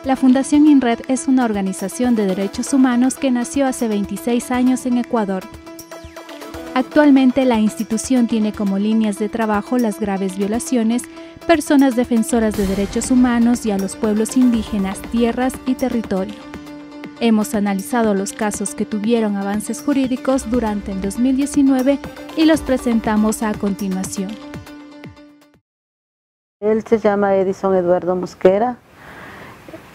La Fundación INRED es una organización de derechos humanos que nació hace 26 años en Ecuador. Actualmente la institución tiene como líneas de trabajo las graves violaciones, personas defensoras de derechos humanos y a los pueblos indígenas, tierras y territorio. Hemos analizado los casos que tuvieron avances jurídicos durante el 2019 y los presentamos a continuación. Él se llama Edison Eduardo Mosquera.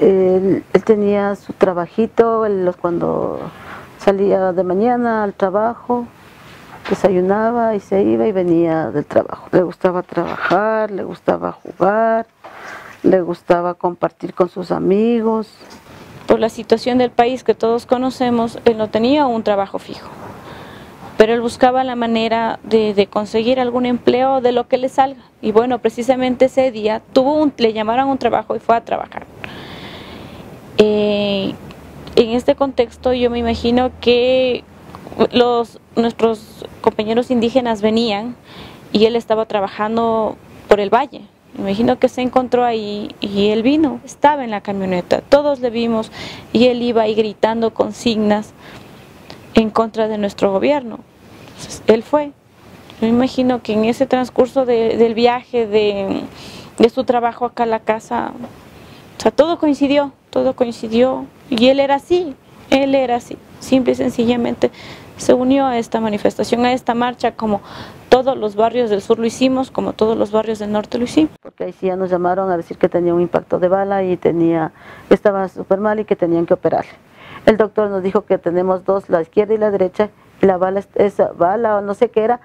Él tenía su trabajito, cuando salía de mañana al trabajo, desayunaba y se iba y venía del trabajo. Le gustaba trabajar, le gustaba jugar, le gustaba compartir con sus amigos. Por la situación del país que todos conocemos, él no tenía un trabajo fijo, pero él buscaba la manera de conseguir algún empleo de lo que le salga. Y bueno, precisamente ese día le llamaron a un trabajo y fue a trabajar. En este contexto yo me imagino que nuestros compañeros indígenas venían y él estaba trabajando por el valle. Me imagino que se encontró ahí y él vino, estaba en la camioneta, todos le vimos y él iba ahí gritando consignas en contra de nuestro gobierno. Entonces, él fue. Me imagino que en ese transcurso del viaje, de su trabajo acá a la casa, o sea, todo coincidió y él era así, simple y sencillamente se unió a esta manifestación, a esta marcha, como todos los barrios del sur lo hicimos, como todos los barrios del norte lo hicimos. Porque ahí sí ya nos llamaron a decir que tenía un impacto de bala y estaba súper mal y que tenían que operarle. El doctor nos dijo que tenemos dos, la izquierda y la derecha, y la bala, esa bala o no sé qué era,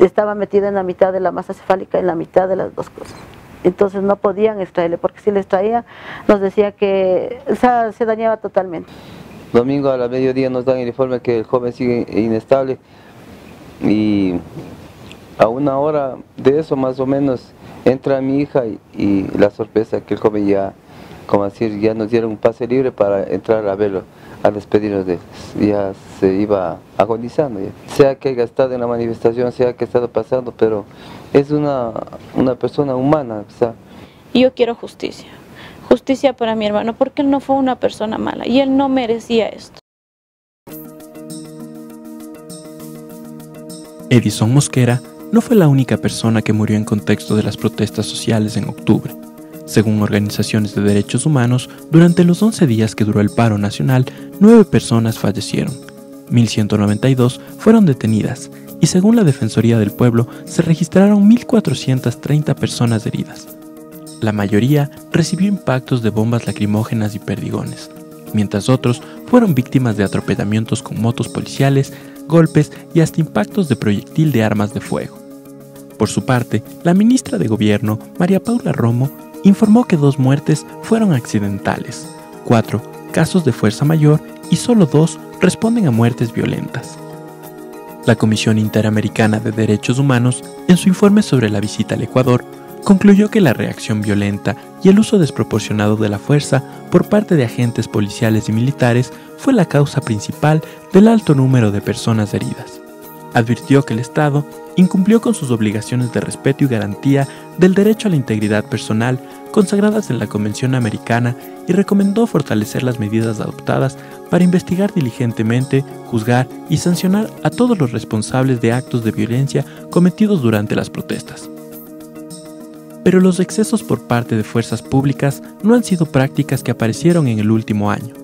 estaba metida en la mitad de la masa cefálica, en la mitad de las dos cosas. Entonces no podían extraerle, porque si le extraían nos decía que se dañaba totalmente. Domingo a la mediodía nos dan el informe que el joven sigue inestable y a una hora de eso más o menos entra mi hija y la sorpresa que el joven ya, como decir, ya nos dieron un pase libre para entrar a verlo, a despedirnos de él. Ya se iba agonizando ya. Sea que haya estado en la manifestación, sea que haya estado pasando, pero es una persona humana, ¿sabes? Y yo quiero justicia. Justicia para mi hermano, porque él no fue una persona mala y él no merecía esto. Edison Mosquera no fue la única persona que murió en contexto de las protestas sociales en octubre. Según organizaciones de derechos humanos, durante los 11 días que duró el paro nacional, 9 personas fallecieron, 1.192 fueron detenidas y según la Defensoría del Pueblo se registraron 1.430 personas heridas. La mayoría recibió impactos de bombas lacrimógenas y perdigones, mientras otros fueron víctimas de atropellamientos con motos policiales, golpes y hasta impactos de proyectil de armas de fuego. Por su parte, la ministra de Gobierno, María Paula Romo, informó que 2 muertes fueron accidentales, 4 casos de fuerza mayor y solo 2 responden a muertes violentas. La Comisión Interamericana de Derechos Humanos, en su informe sobre la visita al Ecuador, concluyó que la reacción violenta y el uso desproporcionado de la fuerza por parte de agentes policiales y militares fue la causa principal del alto número de personas heridas. Advirtió que el Estado incumplió con sus obligaciones de respeto y garantía del derecho a la integridad personal consagradas en la Convención Americana y recomendó fortalecer las medidas adoptadas para investigar diligentemente, juzgar y sancionar a todos los responsables de actos de violencia cometidos durante las protestas. Pero los excesos por parte de fuerzas públicas no han sido prácticas que aparecieron en el último año.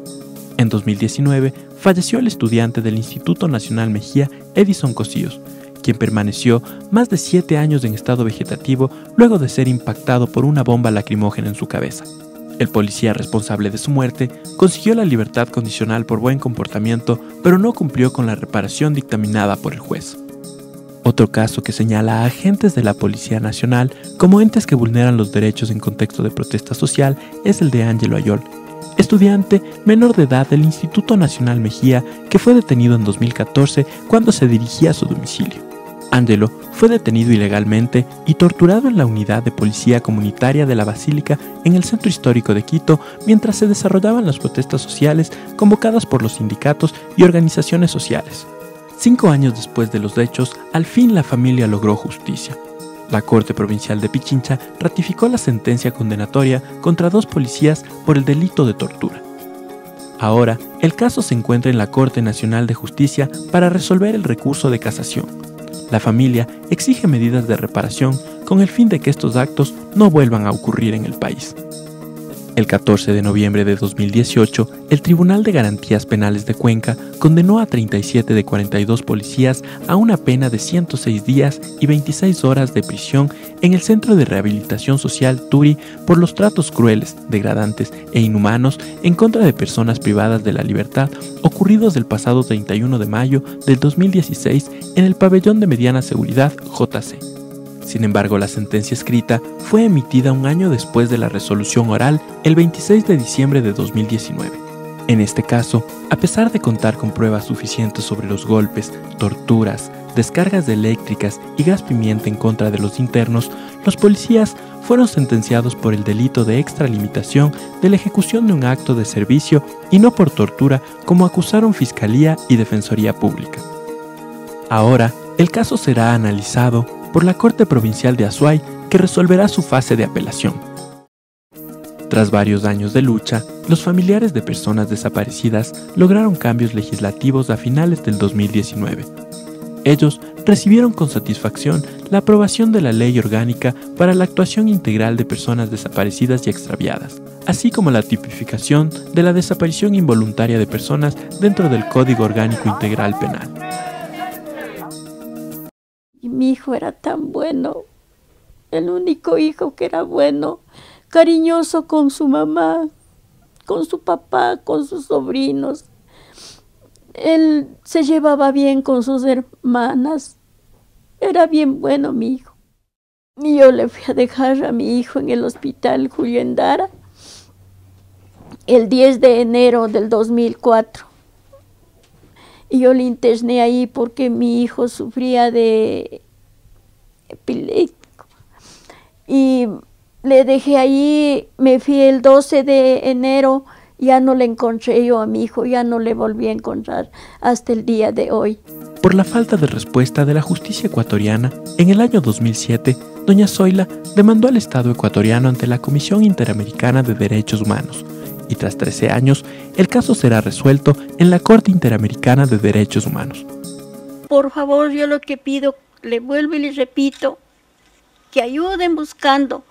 En 2019 falleció el estudiante del Instituto Nacional Mejía, Edison Cosíos, quien permaneció más de 7 años en estado vegetativo luego de ser impactado por una bomba lacrimógena en su cabeza. El policía responsable de su muerte consiguió la libertad condicional por buen comportamiento, pero no cumplió con la reparación dictaminada por el juez. Otro caso que señala a agentes de la Policía Nacional como entes que vulneran los derechos en contexto de protesta social es el de Ángelo Ayol, estudiante menor de edad del Instituto Nacional Mejía que fue detenido en 2014 cuando se dirigía a su domicilio. Ángelo fue detenido ilegalmente y torturado en la unidad de policía comunitaria de la Basílica en el centro histórico de Quito mientras se desarrollaban las protestas sociales convocadas por los sindicatos y organizaciones sociales. 5 años después de los hechos, al fin la familia logró justicia. La Corte Provincial de Pichincha ratificó la sentencia condenatoria contra 2 policías por el delito de tortura. Ahora, el caso se encuentra en la Corte Nacional de Justicia para resolver el recurso de casación. La familia exige medidas de reparación con el fin de que estos actos no vuelvan a ocurrir en el país. El 14 de noviembre de 2018, el Tribunal de Garantías Penales de Cuenca condenó a 37 de 42 policías a una pena de 106 días y 26 horas de prisión en el Centro de Rehabilitación Social Turi por los tratos crueles, degradantes e inhumanos en contra de personas privadas de la libertad ocurridos el pasado 31 de mayo del 2016 en el Pabellón de Mediana Seguridad JC. Sin embargo, la sentencia escrita fue emitida un año después de la resolución oral, el 26 de diciembre de 2019. En este caso, a pesar de contar con pruebas suficientes sobre los golpes, torturas, descargas eléctricas y gas pimienta en contra de los internos, los policías fueron sentenciados por el delito de extralimitación de la ejecución de un acto de servicio y no por tortura, como acusaron Fiscalía y Defensoría Pública. Ahora, el caso será analizado por la Corte Provincial de Azuay, que resolverá su fase de apelación. Tras varios años de lucha, los familiares de personas desaparecidas lograron cambios legislativos a finales del 2019. Ellos recibieron con satisfacción la aprobación de la Ley Orgánica para la Actuación Integral de Personas Desaparecidas y Extraviadas, así como la tipificación de la desaparición involuntaria de personas dentro del Código Orgánico Integral Penal. Y mi hijo era tan bueno, el único hijo que era bueno, cariñoso con su mamá, con su papá, con sus sobrinos. Él se llevaba bien con sus hermanas, era bien bueno mi hijo. Y yo le fui a dejar a mi hijo en el hospital Julio Endara el 10 de enero del 2004. Y yo le interné ahí porque mi hijo sufría de epiléptico. Y le dejé ahí, me fui el 12 de enero, ya no le encontré yo a mi hijo, ya no le volví a encontrar hasta el día de hoy. Por la falta de respuesta de la justicia ecuatoriana, en el año 2007, doña Zoila demandó al Estado ecuatoriano ante la Comisión Interamericana de Derechos Humanos, y tras 13 años, el caso será resuelto en la Corte Interamericana de Derechos Humanos. Por favor, yo lo que pido, le vuelvo y le repito, que ayuden buscando,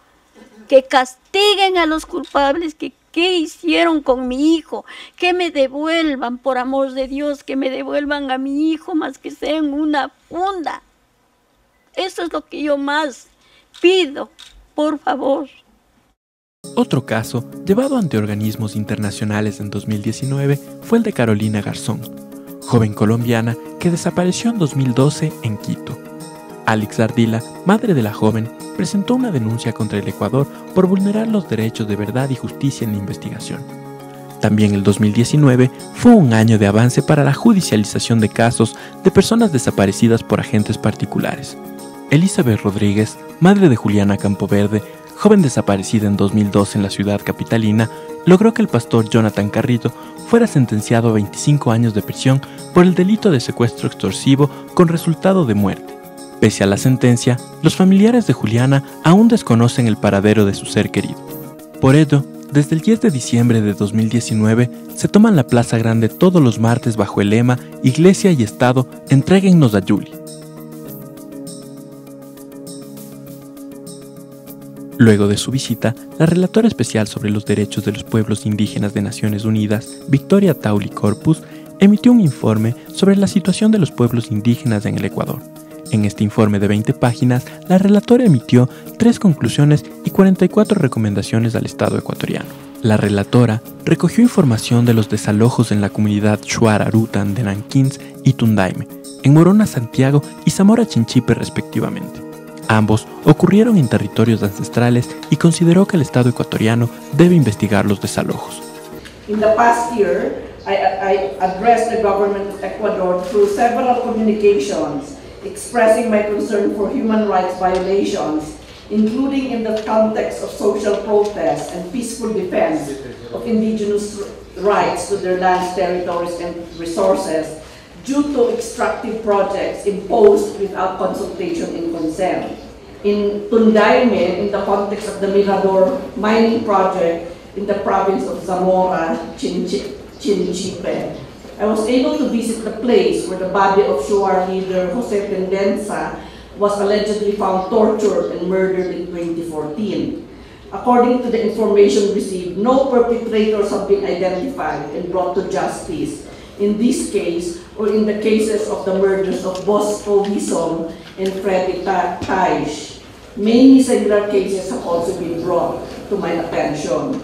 que castiguen a los culpables, que qué hicieron con mi hijo, que me devuelvan, por amor de Dios, que me devuelvan a mi hijo, más que sea en una funda. Eso es lo que yo más pido, por favor. Otro caso, llevado ante organismos internacionales en 2019, fue el de Carolina Garzón, joven colombiana que desapareció en 2012 en Quito. Alex Ardila, madre de la joven, presentó una denuncia contra el Ecuador por vulnerar los derechos de verdad y justicia en la investigación. También el 2019 fue un año de avance para la judicialización de casos de personas desaparecidas por agentes particulares. Elizabeth Rodríguez, madre de Juliana Campoverde, joven desaparecida en 2012 en la ciudad capitalina, logró que el pastor Jonathan Carrillo fuera sentenciado a 25 años de prisión por el delito de secuestro extorsivo con resultado de muerte. Pese a la sentencia, los familiares de Juliana aún desconocen el paradero de su ser querido. Por ello, desde el 10 de diciembre de 2019, se toman la Plaza Grande todos los martes bajo el lema Iglesia y Estado, entréguennos a Yuli. Luego de su visita, la relatora especial sobre los derechos de los pueblos indígenas de Naciones Unidas, Victoria Tauli Corpus, emitió un informe sobre la situación de los pueblos indígenas en el Ecuador. En este informe de 20 páginas, la relatora emitió 3 conclusiones y 44 recomendaciones al Estado ecuatoriano. La relatora recogió información de los desalojos en la comunidad Shuar Arutan de Nanquins y Tundaime, en Morona, Santiago y Zamora Chinchipe respectivamente. Ambos ocurrieron en territorios ancestrales y consideró que el Estado ecuatoriano debe investigar los desalojos. In the past year, I addressed the government of Ecuador through several communications expressing my concern for human rights violations, including in the context of social protest and peaceful defense of indigenous rights to their lands, territories, and resources due to extractive projects imposed without consultation and consent. in Tundaime in the context of the Mirador mining project in the province of Zamora, Chinchipe. I was able to visit the place where the body of Shuar leader Jose Pendenza was allegedly found tortured and murdered in 2014. According to the information received, no perpetrators have been identified and brought to justice in this case or in the cases of the murders of Bosco Wison and Freddy Taish. Many similar cases have also been brought to my attention.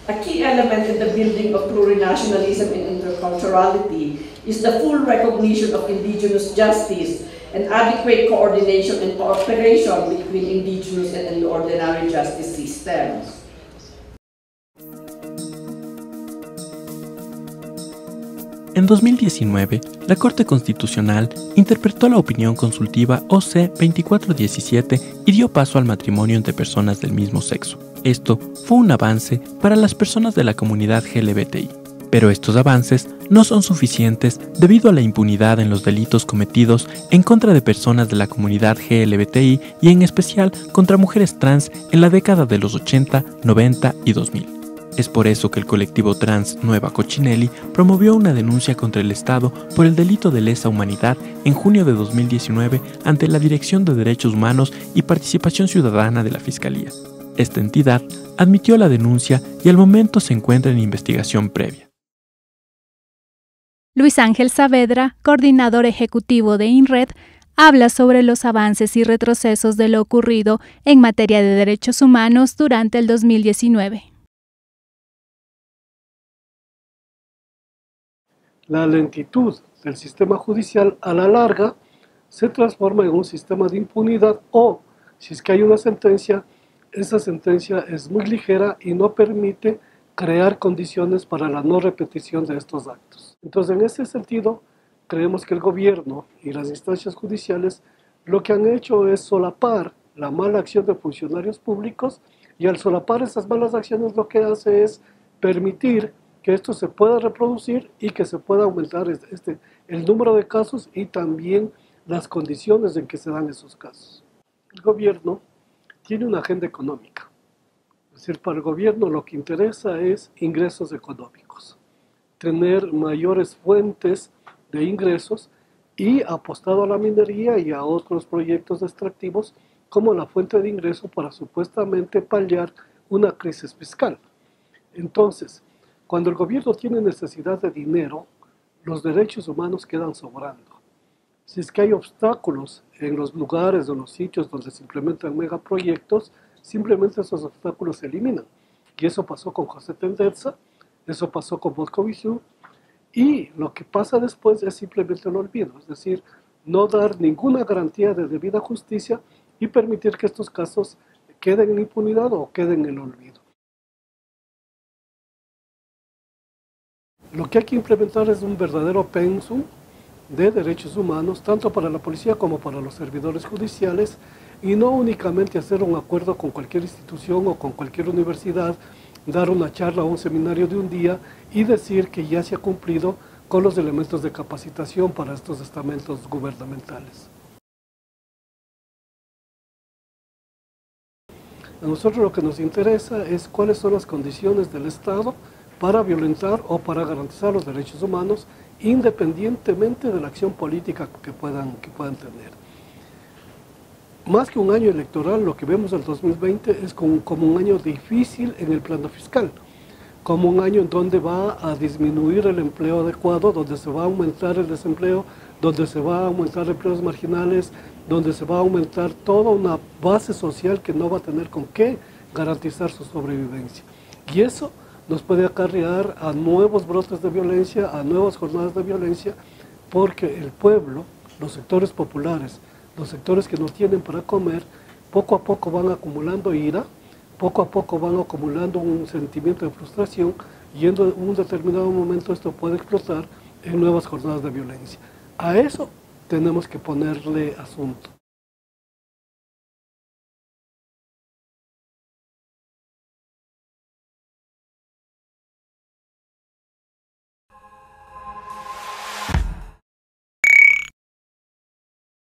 A key element in the building of plurinationalism and interculturality is the full recognition of indigenous justice and adequate coordination and cooperation between indigenous and the ordinary justice systems. En 2019, la Corte Constitucional interpretó la opinión consultiva OC 2417 y dio paso al matrimonio entre personas del mismo sexo. Esto fue un avance para las personas de la comunidad LGBTI. Pero estos avances no son suficientes debido a la impunidad en los delitos cometidos en contra de personas de la comunidad LGBTI y en especial contra mujeres trans en la década de los 80, 90 y 2000. Es por eso que el colectivo trans Nueva Cochinelli promovió una denuncia contra el Estado por el delito de lesa humanidad en junio de 2019 ante la Dirección de Derechos Humanos y Participación Ciudadana de la Fiscalía. Esta entidad admitió la denuncia y al momento se encuentra en investigación previa. Luis Ángel Saavedra, coordinador ejecutivo de INRED, habla sobre los avances y retrocesos de lo ocurrido en materia de derechos humanos durante el 2019. La lentitud del sistema judicial a la larga se transforma en un sistema de impunidad o, si es que hay una sentencia, esa sentencia es muy ligera y no permite crear condiciones para la no repetición de estos actos. Entonces, en ese sentido, creemos que el gobierno y las instancias judiciales lo que han hecho es solapar la mala acción de funcionarios públicos y al solapar esas malas acciones lo que hace es permitir que esto se pueda reproducir y que se pueda aumentar el número de casos y también las condiciones en que se dan esos casos. El gobierno tiene una agenda económica. Es decir, para el gobierno lo que interesa es ingresos económicos, tener mayores fuentes de ingresos y apostado a la minería y a otros proyectos extractivos como la fuente de ingreso para supuestamente paliar una crisis fiscal. Entonces, cuando el gobierno tiene necesidad de dinero, los derechos humanos quedan sobrando. Si es que hay obstáculos en los lugares o los sitios donde se implementan megaproyectos, simplemente esos obstáculos se eliminan. Y eso pasó con José Pendenza, eso pasó con Bosco Wison, y lo que pasa después es simplemente el olvido, es decir, no dar ninguna garantía de debida justicia y permitir que estos casos queden en impunidad o queden en el olvido. Lo que hay que implementar es un verdadero pensum de derechos humanos, tanto para la policía como para los servidores judiciales, y no únicamente hacer un acuerdo con cualquier institución o con cualquier universidad, dar una charla o un seminario de un día y decir que ya se ha cumplido con los elementos de capacitación para estos estamentos gubernamentales. A nosotros lo que nos interesa es cuáles son las condiciones del Estado para violentar o para garantizar los derechos humanos independientemente de la acción política que puedan tener. Más que un año electoral, lo que vemos en el 2020 es como un año difícil en el plano fiscal, como un año en donde va a disminuir el empleo adecuado, donde se va a aumentar el desempleo, donde se va a aumentar empleos marginales, donde se va a aumentar toda una base social que no va a tener con qué garantizar su sobrevivencia. Y eso nos puede acarrear a nuevos brotes de violencia, a nuevas jornadas de violencia, porque el pueblo, los sectores populares, los sectores que no tienen para comer, poco a poco van acumulando ira, poco a poco van acumulando un sentimiento de frustración y en un determinado momento esto puede explotar en nuevas jornadas de violencia. A eso tenemos que ponerle asunto.